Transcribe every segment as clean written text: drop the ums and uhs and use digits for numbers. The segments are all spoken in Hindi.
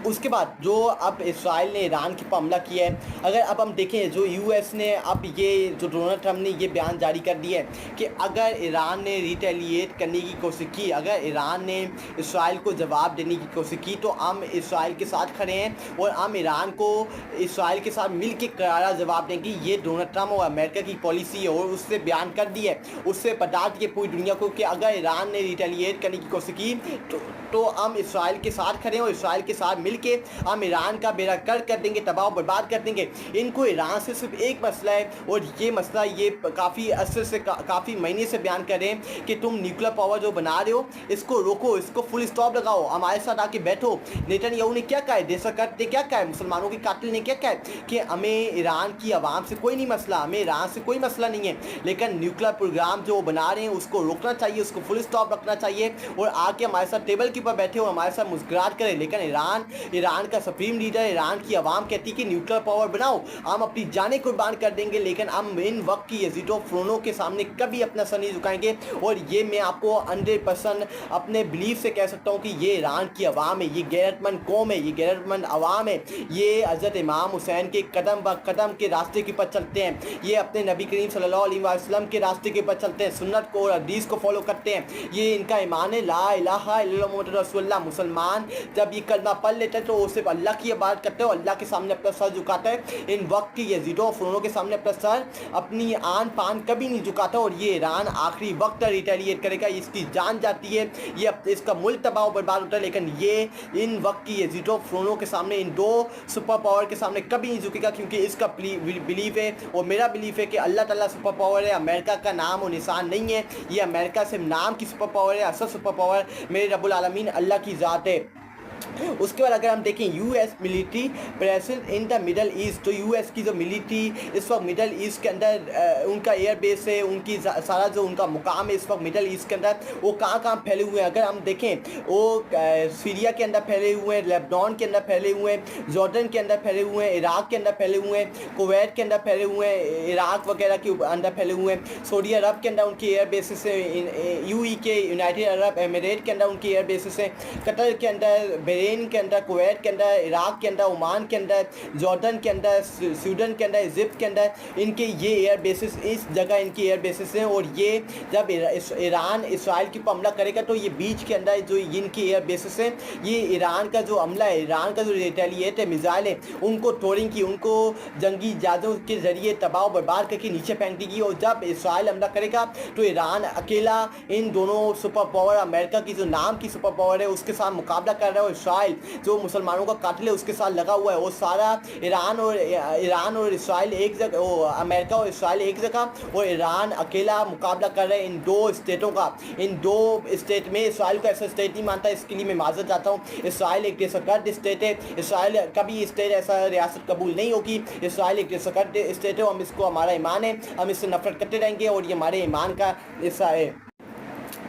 उसके बाद जो अब इसराइल ने ईरान के ऊपर हमला किया है, अगर अब हम देखें जो यूएस ने अब ये जो डोनाल्ड ट्रम्प ने ये बयान जारी कर दिया है कि अगर ईरान ने रिटेलिएट करने की कोशिश की, अगर ईरान ने इसराइल को जवाब देने की कोशिश की तो हम इसराइल के साथ खड़े हैं और हम ईरान को इसराइल के साथ मिल के करारा जवाब देंगे। ये डोनाल्ड ट्रम्प और अमेरिका की पॉलिसी है और उससे बयान कर दी है, उससे बता दिए पूरी दुनिया को कि अगर ईरान ने रिटेलिएट करने की कोशिश की तो हम इसराइल के साथ खड़े हैं और इसराइल के साथ मिलके हम ईरान का बेड़ा गर्क कर देंगे, तबाह बर्बाद कर देंगे। इनको ईरान से सिर्फ एक मसला है और ये मसला ये काफ़ी अर्से से काफ़ी महीने से बयान कर रहे हैं कि तुम न्यूक्लियर पावर जो बना रहे हो इसको रोको, इसको फुल स्टॉप लगाओ, हमारे साथ आके बैठो। नेतन्याहू ने क्या कहा है, दहशतगर्द ने क्या कहा है, मुसलमानों के कातिल ने क्या कहा है कि हमें ईरान की आवाम से कोई नहीं मसला, हमें ईरान से कोई मसला नहीं है, लेकिन न्यूक्लियर प्रोग्राम जो बना रहे हैं उसको रोकना चाहिए, उसको फुल स्टॉप रखना चाहिए और आके हमारे साथ टेबल के ऊपर बैठे हो, हमारे साथ मुस्कुराहट करें। लेकिन ईरान का सुप्रीम लीडर, ईरान की आवाम कहती है कि न्यूक्लियर पावर बनाओ, हम अपनी जानें कुर्बान कर देंगे, लेकिन हम इन वक्त की यजीदों फ़िरौनों के सामने कभी अपना सर नहीं झुकाएंगे। और ये मैं आपको 100% अपने बिलीफ से कह सकता हूँ कि ये ईरान की आवाम है, ये गैरतमंद कौम है, ये गैरतमंद आवाम है, ये हज़रत इमाम हुसैन के कदम ब कदम के रास्ते के ऊपर चलते हैं, ये अपने नबी करीम सल्लल्लाहु अलैहि वसल्लम के रास्ते के ऊपर चलते हैं, सुन्नत को और हदीस को फॉलो करते हैं। ये इनका ईमान है, ला इलाहा इल्लल्लाह मुहम्मद रसूलुल्लाह। मुसलमान जब ये कलमा पढ़ लेते हैं तो वो सिर्फ अल्लाह की इबादत करते हैं और अल्लाह के सामने अपना सर झुकाता है। इन वक्त की यजीदों फ़िरौनों के सामने अपना सर, अपनी आन पान कभी नहीं झुकाता और ये ईरान आखिरी वक्त रिटेलिएट करेगा, इसकी जान जाती है, ये इसका मुल्क तबाह बर्बाद होता है, लेकिन ये इन वक्त की यजीदों फ़िरौनों के सामने, इन दो सुपर पावर के सामने कभी नहीं झुकेगा, क्योंकि इसका बिलीव है और मेरा बिलीव है कि अल्लाह ताला सुपर पावर है, अमेरिका का नाम और निशान नहीं है। ये अमेरिका सिर्फ नाम की सुपर पावर है, असल सुपर पावर मेरे रब्बुल आलमीन अल्लाह की ज़ात है। उसके बाद अगर हम देखें US military present in the Middle east, तो यूएस की जो मिलिट्री इस वक्त मिडल ईस्ट के अंदर उनका एयर बेस है, उनकी सारा जो उनका मुकाम है इस वक्त मिडल ईस्ट के अंदर, वो कहाँ कहाँ फैले हुए हैं। अगर हम देखें वो सीरिया के अंदर फैले हुए हैं, लेबनान के अंदर फैले हुए हैं, जॉर्डन के अंदर फैले हुए हैं, इराक के अंदर फैले हुए हैं, कुवैत के अंदर फैले हुए हैं, इराक वगैरह के अंदर फैले हुए हैं, सऊदी अरब के अंदर उनकी एयर बेसिस है, यूई के यूनाइटेड अरब एमिरेट के अंदर उनकी एयर बेसिस है, कतर के अंदर, बहरीन के अंदर, कुवैत के अंदर, इराक के अंदर, ओमान के अंदर, जॉर्डन के अंदर, स्वीडन के अंदर, इजिप्ट के अंदर, इनके ये एयर बेसिस, इस जगह इनकी एयर बेसिस हैं। और ये जब ईरान इसराइल की हमला करेगा तो ये बीच के अंदर जो इनकी एयर बेसिस हैं, ये ईरान का जो हमला है, ईरान का जो रिटेलिएट है, मिसाइल है, उनको तोड़ेंगी, उनको जंगी जहाज़ों के ज़रिए तबाह बर्बाद करके नीचे फेंक देगी। और जब इसराइल हमला करेगा तो ईरान अकेला इन दोनों सुपर पावर, अमेरिका की जो नाम की सुपर पावर है उसके साथ मुकाबला कर रहा है, और इसराइल जो मुसलमानों का कातिल है उसके साथ लगा हुआ है। वो सारा ईरान और इसराइल एक जगह, अमेरिका और इसराइल एक जगह और ईरान अकेला मुकाबला कर रहे हैं इन दो स्टेटों का। इन दो स्टेट में इसराइल को ऐसा स्टेट नहीं मानता, इसके लिए मैं माजरत चाहता हूँ। इसराइल एक दहशतगर्द स्टेट है, इसराइल कभी स्टेट ऐसा रियासत कबूल नहीं होगी। इसराइल एक दहशतगर्द स्टेट है, हम इसको, हमारा ईमान है, हम इससे नफरत करते रहेंगे और ये हमारे ईमान का हिस्सा है।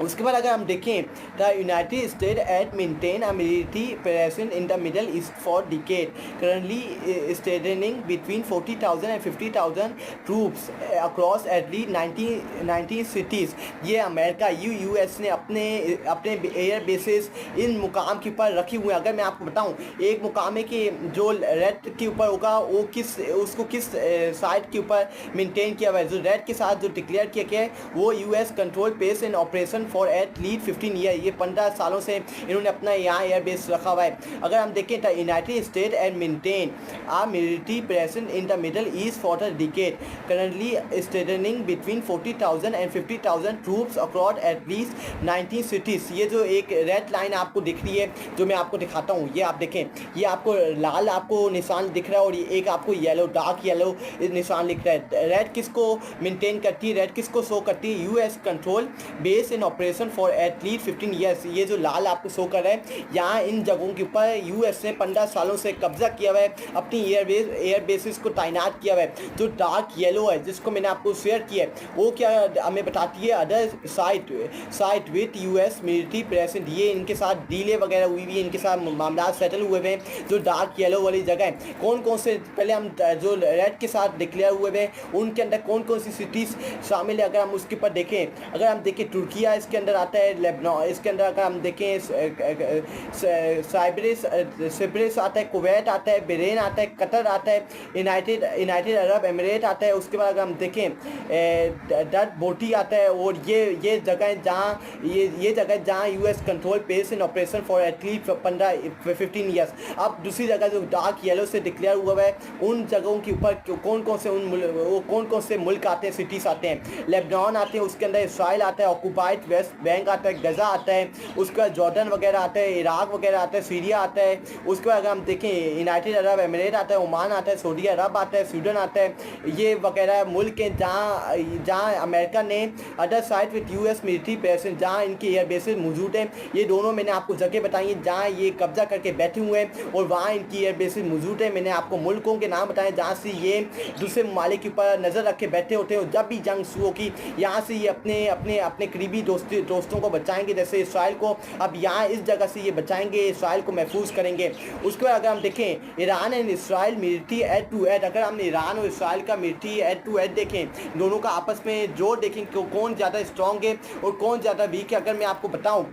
उसके बाद अगर हम देखें the United State at maintain a military presence in the Middle East for decade, currently strengthening between 40,000 and 50,000 troops across at least 19 cities. ये अमेरिका यूएस ने अपने एयर बेसिस इन मुकाम के ऊपर रखे हुए हैं। अगर मैं आपको बताऊं, एक मुकाम है कि जो रेड के ऊपर होगा वो उसको किस साइड के ऊपर मेंटेन किया हुआ है। जो रेड के साथ जो डिक्लेयर किया गया है वो US control base in operation for at least 15 year, ये 15 सालों से इन्होंने अपना यहाँ एयर बेस रखा हुआ है। अगर हम देखें the United State and maintain a military presence in the Middle East for the decade, currently strengthening between 40,000 and 50,000 troops across at least 19 cities. ये जो एक रेड लाइन आपको दिख रही है जो मैं आपको दिखाता हूँ, ये आप देखें, ये आपको लाल आपको निशान दिख रहा है और ये एक आपको येलो, डार्क येलो निशान लिख रहा है। रेड किसको मेंटेन करती है, रेड किसको शो करती है, US control base in operation for at least 15 years. ये जो लाल आपको शो कर रहा है, यहाँ इन जगहों के ऊपर यूएस ने 15 सालों से कब्जा किया हुआ है, अपनी एयर बेसिस को तैनात किया हुआ है। जो डार्क येलो है जिसको मैंने आपको शेयर किया है वो क्या हमें बताती है, other site with US military presence. ये इनके साथ डीले वगैरह हुई हुई है, इनके साथ मामला सेटल हुए हुए हैं। जो डार्क येलो वाली जगह है, कौन कौन से, पहले हम जो रेड के साथ डिक्लेयर हुए हुए हैं उनके अंदर कौन कौन सी सिटीज़ शामिल है, अगर हम उसके ऊपर देखें, अगर हम देखें तुर्किया इसके अंदर आता है, लेबनान इसके अंदर अगर हम देखें सिब्रिस आता है, कुवैत आता है, बहरीन आता है, कतर आता है, यूनाइटेड अरब एमिरेट आता है। उसके बाद अगर हम देखें डट बोटी आता है। और ये जगह जहाँ US control pace in operation for at least 15 years. अब दूसरी जगह जो डार्क येलो से डिक्लेयर हुआ है, उन जगहों के ऊपर कौन कौन से मुल्क आते हैं, सिटीज़ आते हैं। लेबनान आते हैं, उसके अंदर इसराइल आता है, ऑक्यूपाइड वेस्ट बैंक आता है, गज़ा आता है, उसके बाद जॉर्डन वगैरह आता है, इराक वगैरह आता है, सीरिया आता है। उसके बाद अगर हम देखें यूनाइटेड अरब एमिरेट आता है, ओमान आता है, सऊदी अरब आता है, स्वीडन आता है। ये वगैरह मुल्क हैं जहाँ अमेरिका ने other side with US military bases, जहाँ इनके एयर बेसेस मौजूद हैं। ये दोनों मैंने आपको जगह बताई हैं जहाँ ये कब्जा करके बैठे हुए हैं और वहाँ इनकी एयर बेसेस मौजूद है। मैंने आपको मुल्कों के नाम बताए जहाँ से ये दूसरे ममालिक के ऊपर नज़र रख के बैठे होते हैं। और जब भी जंग शुरू होगी, यहाँ से ये अपने करीबी दोस्तों को बचाएंगे, जैसे इसराइल को। अब यहाँ इस जगह से ये बचाएंगे, इसराइल को महफूज करेंगे। उसके बाद अगर हम देखें Iran and Israel military aid to aid, अगर हम ईरान और इसराइल का मिलिट्री एड टू एड देखें, दोनों का आपस में जोर देखें कि कौन ज़्यादा स्ट्रॉन्ग है और कौन ज़्यादा वीक है। अगर मैं आपको बताऊँ,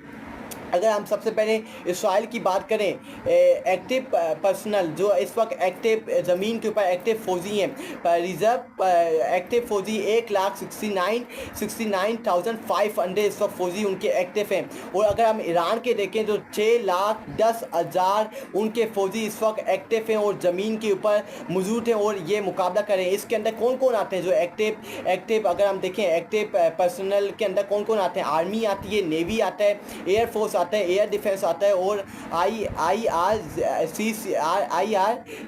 अगर हम सबसे पहले इसराइल की बात करें, एक्टिव पर्सनल जो इस वक्त एक्टिव ज़मीन के ऊपर एक्टिव फ़ौजी हैं, रिज़र्व एक्टिव फ़ौजी 1,69,500 इस वक्त फ़ौजी उनके एक्टिव हैं। और अगर हम ईरान के देखें तो 6,10,000 उनके फ़ौजी इस वक्त एक्टिव हैं और ज़मीन के ऊपर मौजूद हैं और ये मुकाबला करें। इसके अंदर कौन कौन आते हैं जो एक्टिव अगर हम देखें एक्टिव पर्सनल के अंदर कौन कौन आते हैं? आर्मी आती है, नेवी आता है, एयर फोर्स आता है, एयर डिफेंस आता है और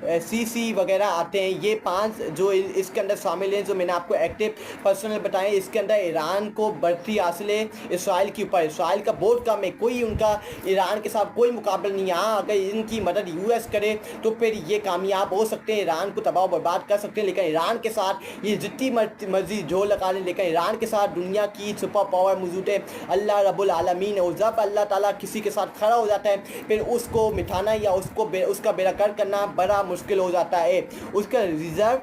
IRCC वगैरह आते हैं। ये 5 जो इसके अंदर शामिल हैं जो मैंने आपको एक्टिव पर्सनल बताए। इसके अंदर ईरान को बढ़ती हासिल है इसराइल के ऊपर। इसराइल का बहुत कम है, कोई उनका ईरान के साथ कोई मुकाबला नहीं है। हाँ, अगर इनकी मदद यूएस करे तो फिर ये कामयाब हो सकते हैं, ईरान को तबाह बर्बाद कर सकते हैं। लेकिन ईरान के साथ ये जितनी मर्जी जोर लगा लें, लेकिन ईरान के साथ दुनिया की सुपर पावर मौजूद है, अल्लाह रब्बुल आलमीन। और जब अल्लाह ताला किसी के साथ खड़ा हो जाता है फिर उसको मिटाना या उसका बेराकर करना बड़ा मुश्किल हो जाता है। उसका रिज़र्व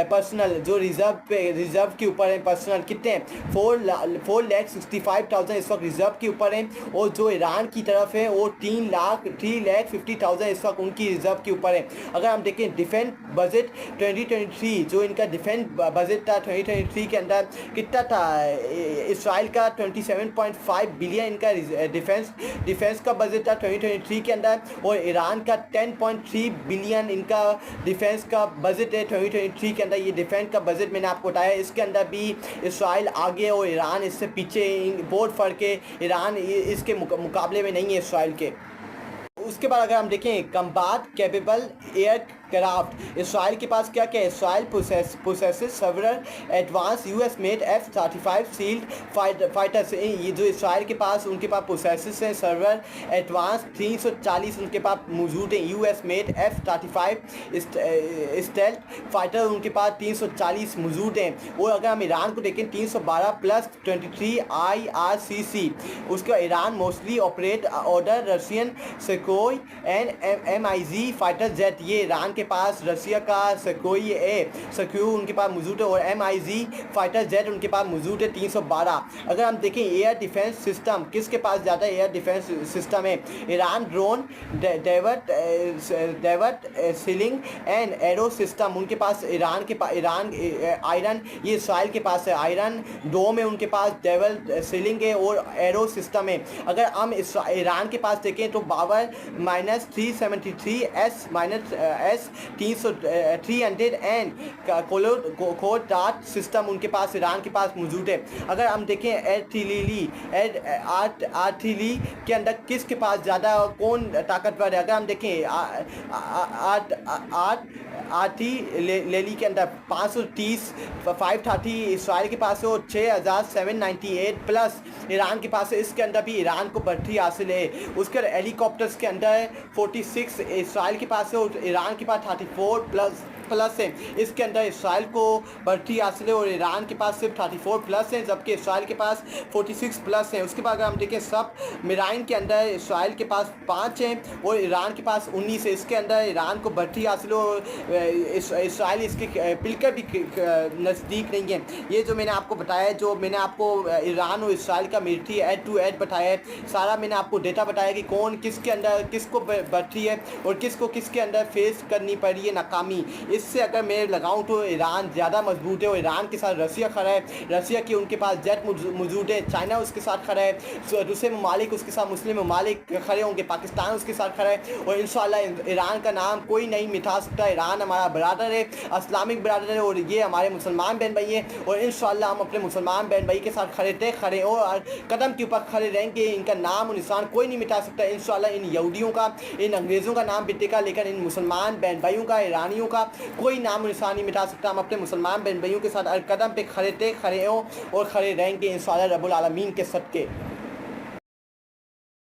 पर्सनल जो रिज़र्व के ऊपर है पर्सनल कितने हैं? 4,65,000 इस वक्त रिज़र्व के ऊपर हैं। और जो ईरान की तरफ है वो 3,50,000 इस वक्त उनकी रिज़र्व के ऊपर है। अगर हम देखें डिफेंस बजट 2023 जो इनका डिफेंस बजट था 2023 के अंदर कितना था? इसराइल का 27.5 बिलियन इनका डिफेंस का बजट था 2023 के अंदर और ईरान का 10.3 बिलियन इनका डिफेंस का बजट है 2023 के अंदर। ये डिफेंस का बजट मैंने आपको बताया। इसके अंदर भी इसराइल आगे और ईरान इससे पीछे, बहुत फ़र्क है। ईरान इसके मुकाबले में नहीं है इसराइल के। उसके बाद अगर हम देखें कम्बाट कैपेबल एयरक्राफ्ट, इसराइल के पास क्या क्या है? Israel possesses several advance US made F-35 sealed fighters. ये जो इसराइल के पास उनके पास पोसेसेस हैं सेवरल एडवांस 340 उनके पास मौजूद हैं US made F-35 stealth fighter उनके पास 340 मौजूद हैं। और अगर हम ईरान को देखें 312 + 23 IRCC। उसका Iran mostly operate order Russian Sukhoi and MiG fighter jet. ये ईरान के पास रशिया का सेकोई उनके पास मौजूद है और MiG फाइटर जेट उनके पास मौजूद है 312। अगर हम देखें एयर डिफेंस सिस्टम किसके पास ज़्यादा एयर डिफेंस सिस्टम है? ईरान ड्रोन डेवर्ट सीलिंग एंड एरो सिस्टम उनके पास ईरान आयरन ये इसराइल के पास है। आयरन डोम है उनके पास, डेवल सीलिंग है और एरो सिस्टम है। अगर हम ईरान के पास देखें तो बावर -373 S-300 and code dart system उनके पास ईरान के पास मौजूद है। अगर हम देखें आर्टिलरी के अंदर किसके पास ज़्यादा कौन ताकतवर है? अगर हम देखें आर्टिलरी के अंदर 530 इसराइल के पास है और 6,798 प्लस ईरान के पास है। इसके अंदर भी ईरान को बढ़ती हासिल है। उसके हेलीकॉप्टर्स के अंदर 46 इसराइल के पास है और ईरान के पास 34 प्लस प्लस है, इसके अंदर इसराइल को बढ़ती हासिल है और ईरान के पास सिर्फ 34 प्लस है, जबकि इसराइल के पास 46 प्लस है। उसके बाद अगर हम देखें सब मेराइन के अंदर इसराइल के पास 5 हैं और ईरान के पास 19 है। इसके अंदर ईरान को बढ़ती हासिल हो, इसराइल इसके बिल्कुल भी नज़दीक नहीं है। ये जो मैंने आपको बताया, जो मैंने आपको ईरान और इसराइल का मिलिट्री एड टू एड बताया है, सारा मैंने आपको डेटा बताया कि कौन किसके अंदर किसको बढ़ती है और किसको किसके अंदर फेस करनी पड़ी है नाकामी। इससे अगर मैं लगाऊं तो ईरान ज़्यादा मजबूत है और ईरान के साथ रसिया खड़ा है, रसिया की उनके पास जेट मौजूद है, चाइना उसके साथ खड़ा है, दूसरे ममालिक उसके साथ मुस्लिम ममालिक खड़े होंगे, पाकिस्तान उसके साथ खड़ा है और इंशाल्लाह ईरान का नाम कोई नहीं मिटा सकता। ईरान हमारा बरादर है, इस्लामिक बरादर है और ये हमारे मुसलमान बहन भाई हैं और इंशाल्लाह हम अपने मुसलमान बहन भाई के साथ खड़े और कदम के ऊपर खड़े रहेंगे। इनका नाम और निशान कोई नहीं मिटा सकता। इंशाल्लाह इन यहूदियों का, इन अंग्रेज़ों का नाम मिटेगा, लेकिन इन मुसलमान बहन भाइयों का, ईरानियों का कोई नाम और निशान नहीं मिटा सकता। हम अपने मुसलमान बहन भाइयों के साथ कदम पे खड़े हो और खड़े रहेंगे इंशाल्लाह रब्बुल आलमीन के सदके।